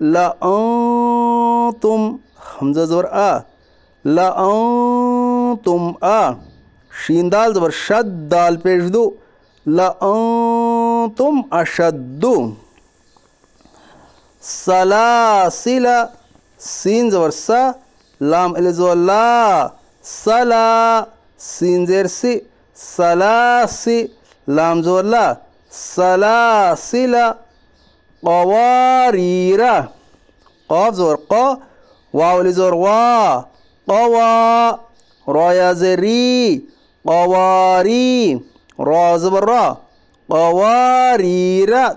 لأنتم حمزہ زبر آ لأنتم آ شین دال زبر شد دال پیش دو لأنتم اشد سلاسل سین زبر سا لام الف زبر لا سلا سین زیر سی سلاسی لام زبر لا سلاسل قواریرا قاف زبر قا واو الف زبر وا قوا را یا زری قواری را زبر را قواریرا.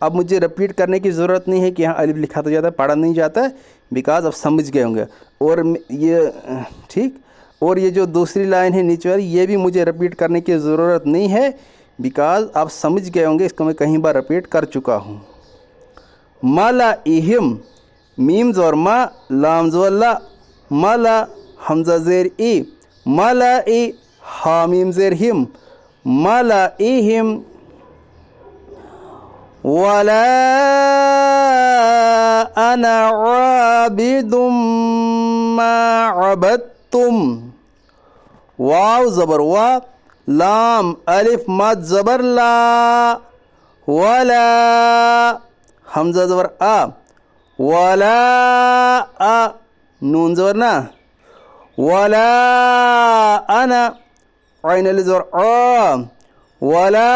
اب مجھے رپیٹ کرنے کی ضرورت نہیں ہے کہ یہاں الف لکھا تو جاتا ہے پڑھا نہیں جاتا ہے بیکاز اب سمجھ گئے ہوں گے. اور یہ ٹھیک اور یہ جو دوسری لائن ہے نیچے والی یہ بھی مجھے رپیٹ کرنے کی ضرورت نہیں ہے بیکاز آپ سمجھ گئے ہوں گے, اس کو میں کہیں بار رپیٹ کر چکا ہوں. ملائہم میم زور ما لام زور لا ملا حمزہ زیر ای ملائی حامیم زیر ہم ملائہم ولا انا عابد ما عبدتم واو زبر وا لام الف مد زبر لا ولا حمزہ زبر آ ولا آ نون زبر نا ولا انا عین الف زبر آ ولا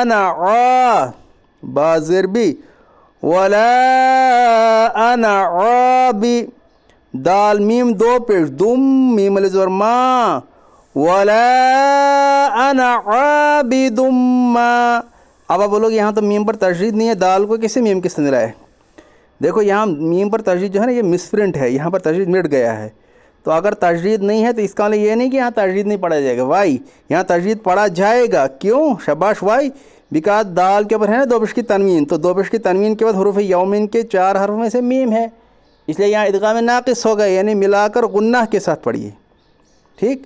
انا عا با زیر بی ولا انا عابی دال میم دو پیش دم میم الف زبر ما ولا انا عابد ما. اب آپ بولو گے یہاں تو میم پر تشدید نہیں ہے, دال کو کیسے میم کس نے ملا ہے؟ دیکھو یہاں میم پر تشدید جو ہے نا یہ مسپرنٹ ہے, یہاں پر تشدید مٹ گیا ہے. تو اگر تشدید نہیں ہے تو اس کا مطلب یہ نہیں کہ یہاں تشدید نہیں پڑھا جائے گا. وائی یہاں تشدید پڑھا جائے گا. کیوں؟ شاباش وائی بیکاز دال کے اوپر ہے نا دو پیش کی تنوین, تو دو پیش کی تنوین کے بعد حروف یومین کے 4 حرف میں سے میم ہے, اس لیے یہاں ادغام ناقص ہوگا یعنی ملا کر غنہ کے ساتھ پڑھیے. ٹھیک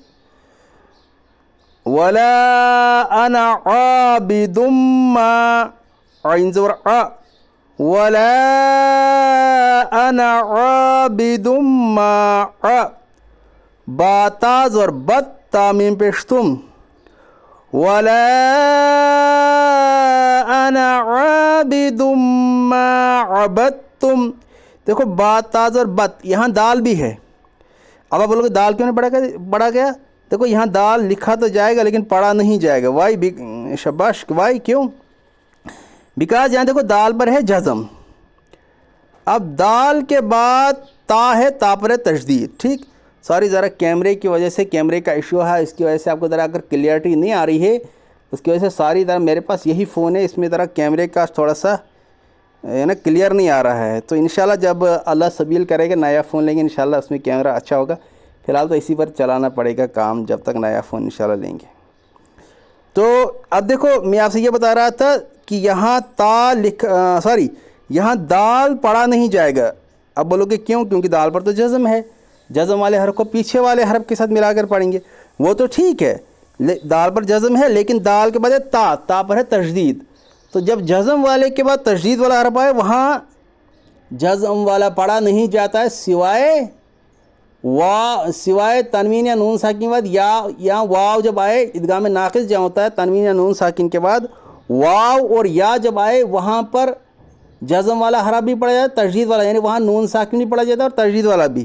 ولا انا عابد ما عین زبر ع ولا انا عابد ما ع با تا زبر بت تا میم پیش تم ولا انا عابد ما عبدتم. دیکھو با تا زبر بت یہاں دال بھی ہے. اب آپ بولو گے دال کیوں نہیں پڑھا گیا؟ دیکھو یہاں دال لکھا تو جائے گا لیکن پڑھا نہیں جائے گا. وائی شاباش وائی کیوں؟ بیکاز یہاں دیکھو دال پر ہے جزم. اب دال کے بعد تا ہے, تا پر ہے تشدید. ٹھیک سوری ذرا کیمرے کی وجہ سے کیمرے کا ایشو ہے, اس کی وجہ سے آپ کو ذرا اگر کلیئرٹی نہیں آ رہی ہے اس کی وجہ سے ساری ذرا میرے پاس یہی فون ہے, اس میں ذرا کیمرے کا تھوڑا سا نا کلیئر نہیں آ رہا ہے. تو انشاءاللہ جب اللہ سبیل کرے گا نیا فون لیں گے انشاءاللہ اس میں کیمرہ اچھا ہوگا. فی الحال تو اسی پر چلانا پڑے گا کام جب تک نیا فون انشاءاللہ لیں گے. تو اب دیکھو میں آپ سے یہ بتا رہا تھا کہ یہاں یہاں دال پڑھا نہیں جائے گا. اب بولو کہ کیوں؟ کیونکہ دال پر تو جزم ہے, جزم والے حرف کو پیچھے والے حرف کے ساتھ ملا کر پڑھیں گے. وہ تو ٹھیک ہے دال پر جزم ہے لیکن دال کے بعد ہے تا پر ہے تشدید. تو جب جزم والے کے بعد تشدید والا حرف آئے وہاں جزم والا پڑھا نہیں جاتا ہے سوائے تنوین یا نون ساکن کے بعد یا واو جب آئے ادغام ناقص جہاں ہوتا ہے تنوین یا نون ساکن کے بعد واو اور یا جب آئے وہاں پر جزم والا حرف بھی پڑھا جاتا ہے تشدید والا, یعنی وہاں نون ساکن بھی پڑھا جاتا ہے اور تشدید والا بھی.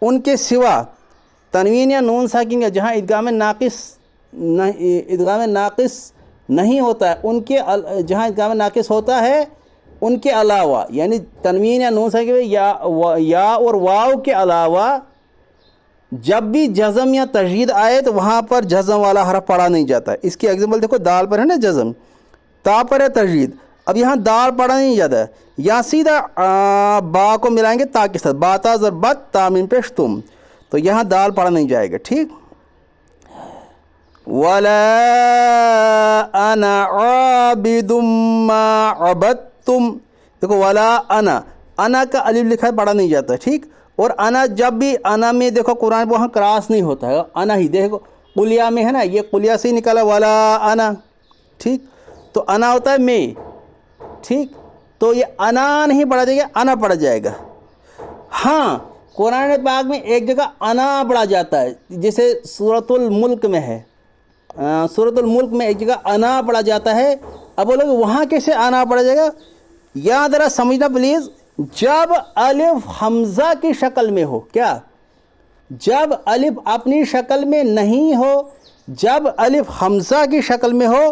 ان کے سوا تنوین یا نون ساکن کا جہاں ادغام ناقص نہیں ہوتا ہے ان کے جہاں ادغام ناقص ہوتا ہے ان کے علاوہ یعنی تنوین یا نون ساکن یا اور واو کے علاوہ جب بھی جزم یا تشدید آئے تو وہاں پر جزم والا حرف پڑھا نہیں جاتا ہے. اس کی ایگزامپل دیکھو دال پر ہے نا جزم, تا پر ہے تشدید. اب یہاں دال پڑھا نہیں جاتا ہے, یا سیدھا با کو ملائیں گے تا کے ساتھ با تا زر بت تا میم پیش تم, تو یہاں دال پڑھا نہیں جائے گا. ٹھیک ولا انا عابد ما عبدتم. دیکھو ولا انا کا الف لکھا ہے پڑھا نہیں جاتا ہے. ٹھیک اور انا جب بھی انا میں دیکھو قرآن وہاں کراس نہیں ہوتا ہے, انا ہی دیکھو قلیہ میں ہے نا, یہ قلیہ سے ہی نکالا ولا انا. ٹھیک تو انا ہوتا ہے میں. ٹھیک تو یہ انا نہیں پڑھا جائے گا, انا پڑھا جائے گا. ہاں قرآن پاک میں ایک جگہ انا پڑھا جاتا ہے, جیسے سورۃ الملک میں ہے, سورۃ الملک میں ایک جگہ انا پڑھا جاتا ہے. اب بولو کہ وہاں کیسے انا پڑھا جائے گا؟ یاد رہا سمجھنا پلیز, جب الف حمزہ کی شکل میں ہو. کیا؟ جب الف اپنی شکل میں نہیں ہو, جب الف حمزہ کی شکل میں ہو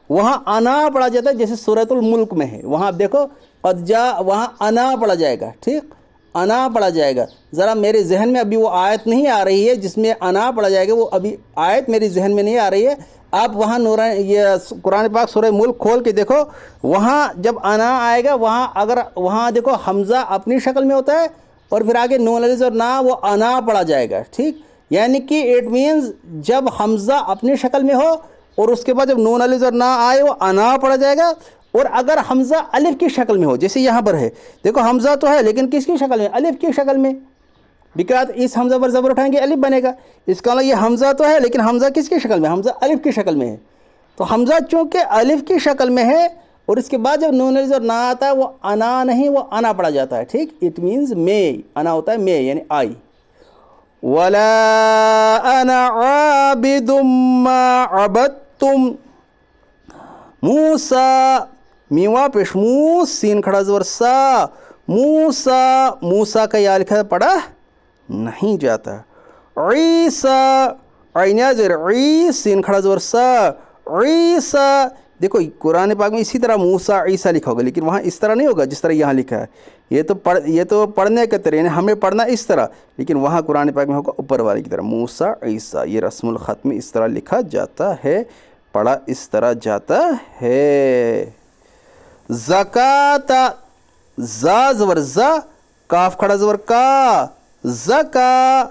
وہاں انا پڑھا جاتا ہے, جیسے سورۃ الملک میں ہے. وہاں آپ دیکھو قد جاء, وہاں انا پڑھا جائے گا. ٹھیک, انا پڑھا جائے گا. ذرا میرے ذہن میں ابھی وہ آیت نہیں آ رہی ہے جس میں انا پڑھا جائے گا, وہ ابھی آیت میری ذہن میں نہیں آ رہی ہے. آپ وہاں یہ قرآن پاک سورہ ملک کھول کے دیکھو, وہاں جب انا آئے گا وہاں اگر وہاں دیکھو حمزہ اپنی شکل میں ہوتا ہے اور پھر آگے نون الف اور نا, وہ انا پڑھا جائے گا. ٹھیک, یعنی کہ اٹ مینز جب حمزہ اپنی شکل میں ہو اور اس کے بعد جب نون الف اور نا آئے وہ انا پڑھا جائے گا. اور اگر حمزہ الف کی شکل میں ہو, جیسے یہاں پر ہے دیکھو حمزہ تو ہے لیکن کس کی شکل میں؟ الف کی شکل میں. بیکاز اس حمزہ پر زبر اٹھائیں گے الف بنے گا. اس کا یہ حمزہ تو ہے لیکن حمزہ کس کی شکل میں؟ حمزہ الف کی شکل میں ہے. تو حمزہ چونکہ الف کی شکل میں ہے اور اس کے بعد جب نون الف اور نا آتا ہے وہ انا نہیں, وہ انا پڑھا جاتا ہے. ٹھیک, اٹ مینز میں, انا ہوتا ہے میں یعنی آئی. وَلَا أَنَا عَابِدٌ مَّا عَبَدتُّمْ. موسیٰ, میواں پیش مو, سین کھڑا زبر سا, موسیٰ, موسیٰ کا یا لکھا پڑھا نہیں جاتا. عیسیٰ, عین زیر عی, سین کھڑا زبر سا, عیسیٰ. دیکھو قرآن پاک میں اسی طرح موسیٰ عیسیٰ لکھا ہوگا لیکن وہاں اس طرح نہیں ہوگا جس طرح یہاں لکھا ہے. یہ تو پڑھنے کے طرح, یعنی ہمیں پڑھنا اس طرح, لیکن وہاں قرآن پاک میں ہوگا اوپر والے کی طرح موسیٰ عیسیٰ. یہ رسم الخط میں اس طرح لکھا جاتا ہے, پڑھا اس طرح جاتا ہے. زکاة, زا زبر زا, کاف کھڑا زبر کا, زکا,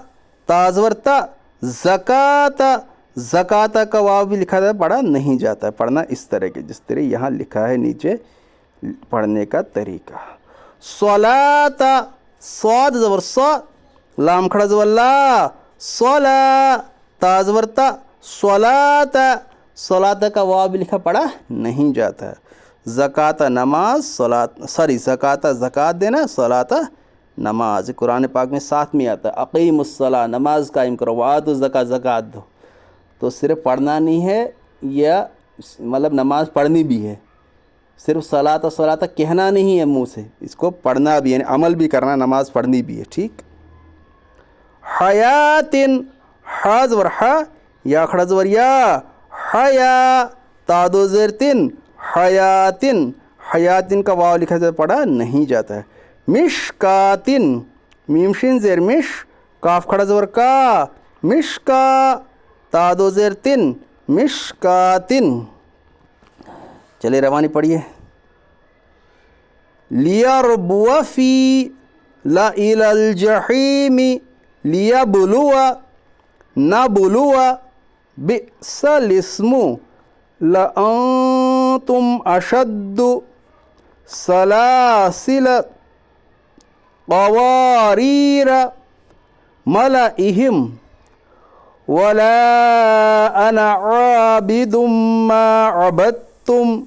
تا زبر تا, زکاة. زکاة کا واو بھی لکھا جاتا ہے, پڑھا نہیں جاتا ہے. پڑھنا اس طرح کے جس طرح یہاں لکھا ہے نیچے پڑھنے کا طریقہ. صلاۃ, صاد زبر صا, لام کھڑا زبر لا, صلا, تا زبر تا, صلاۃ. صلاۃ کا واو بھی لکھا پڑھا نہیں جاتا ہے. زکاة نماز, زکاة زکات دینا, صلاۃ نماز. قرآن پاک میں ساتھ میں آتا ہے اقیم الصلاۃ, نماز قائم کرو, وآتوا الزکاۃ, زکات دو. تو صرف پڑھنا نہیں ہے, یا مطلب نماز پڑھنی بھی ہے, صرف صلاۃ صلاۃ کہنا نہیں ہے منہ سے, اس کو پڑھنا بھی, یعنی عمل بھی کرنا, نماز پڑھنی بھی ہے. ٹھیک. حیاتن, حا زبر حا, یا کھڑا زبر یا, حیا, تا دو زیر تن, حیاتن. حیاتن کا واو لکھا جاتا پڑھا نہیں جاتا ہے. مشکاتن, میم شین زیر مش, کاف کھڑا زبر کا, مشکا, تا دو زیر تن, مشکاتن. چلے روانی پڑھیے. لیربو فی لإلی الجحیم, لیبلو, نبلو, بئس الاسم لأنتم اشد, سلاسل, قواریر, ملئہم. ولا انا عابد ما عبدتم.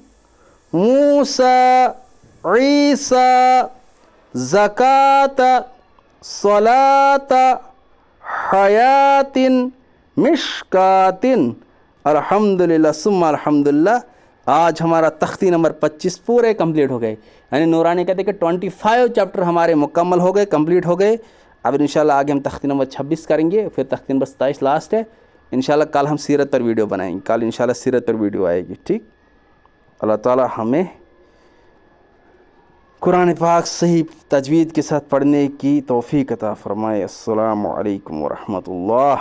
موسیٰ عیسیٰ, زکاة, صلاۃ, حیات, مشکات. الحمدللہ ثم الحمدللہ. آج ہمارا تختی نمبر 25 پورے کمپلیٹ ہو گئے, یعنی نورانی کہتے ہیں کہ 25 چیپٹر ہمارے مکمل ہو گئے, کمپلیٹ ہو گئے. اب انشاءاللہ آگے ہم تختی نمبر 26 کریں گے, پھر تختی نمبر 27 لاسٹ ہے. انشاءاللہ کل ہم سیرت پر ویڈیو بنائیں گے, کل انشاءاللہ سیرت پر ویڈیو آئے گی. ٹھیک. اللہ تعالی ہمیں قرآن پاک صحیح تجوید کے ساتھ پڑھنے کی توفیق عطا فرمائے. السلام علیکم ورحمۃ اللہ.